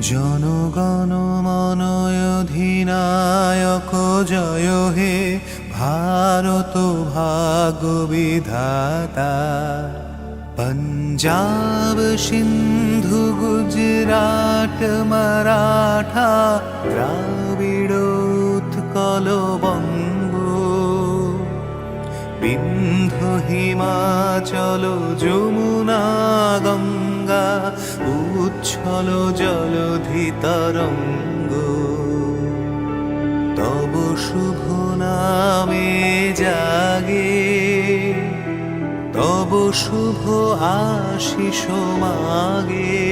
জনগণ মন অধিনায়ক জয় হে ভারত ভাগ্য বিধাতা। পঞ্জাব সিন্ধু গুজরাট মারাঠা দ্রাবিড় উৎকল বঙ্গ, বিন্ধ্য হিমাচল যমুনা গঙ্গা উচ্ছল জলধি তরঙ্গ। তব শুভ নামে জাগে, তব শুভ আশিস মাগে,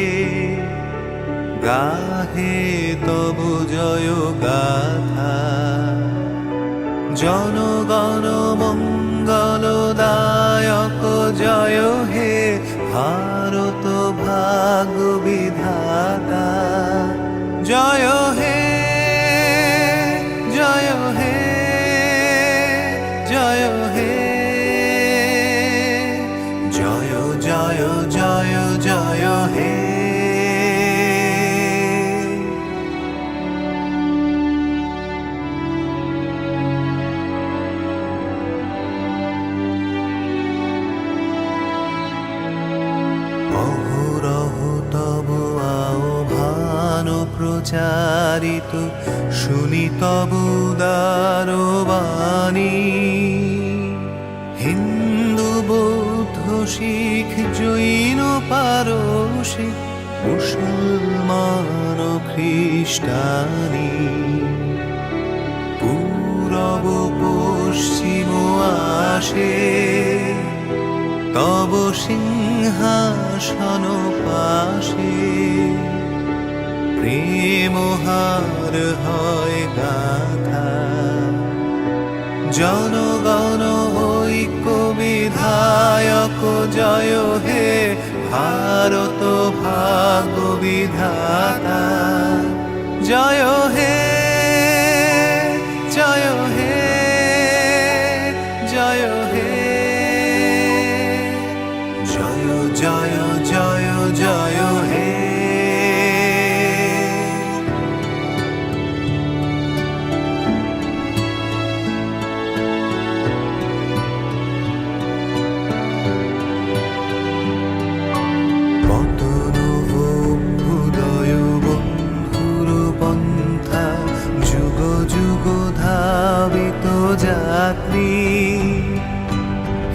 গাহে তব জয় গাথা। জনগণ মঙ্গলদায়ক জয় হে ভারত ভাগ্য বিধাতা। জয় হে জয় হে জয় হে জয় জয় জয় জয় হে। অহরহ তব আহ্বান প্রচারিত, শুনি তব উদার বাণী। হিন্দু বৌদ্ধ শিখ জৈন পারসিক মুসলমান খ্রিস্টানি, পূরব পশ্চিম আসে তব সিংহাসন পাশে। প্রেমহার হয় গাথা, জনগণ ঐক্য বিধায়ক জয় হে ভারত ভাগ্য বিধাতা। জয় হে জয় হে জয় হে জয় জয় জয় জয় হে। পতনোভ্যুদয় বন্ধুর পন্থা, যুগ যুগ ধাবিত যাত্রী।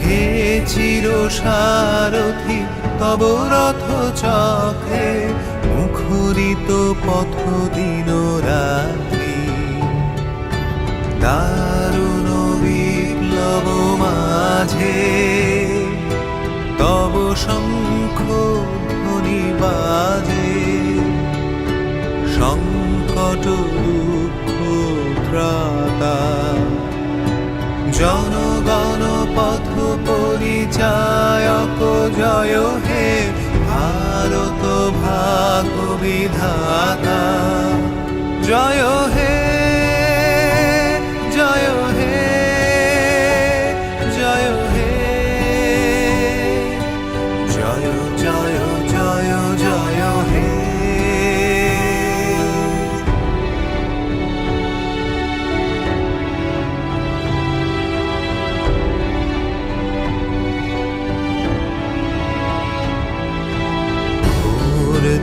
হে চির সারথি তব রথ চক্রে মুখরিত পথ দিন রাত্রি। দারুণ বিপ্লব মাঝে তব শঙ্খ ধ্বনি বাজে। সংকট দুঃখ ত্রাতা, জনগণ পথ পরিচায়ক জয় হে ভারত ভাগ্য বিধাতা। জয় হে জয় হে জয় হে জয় জয় জয় জয় হে।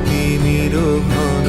তিমির ঘন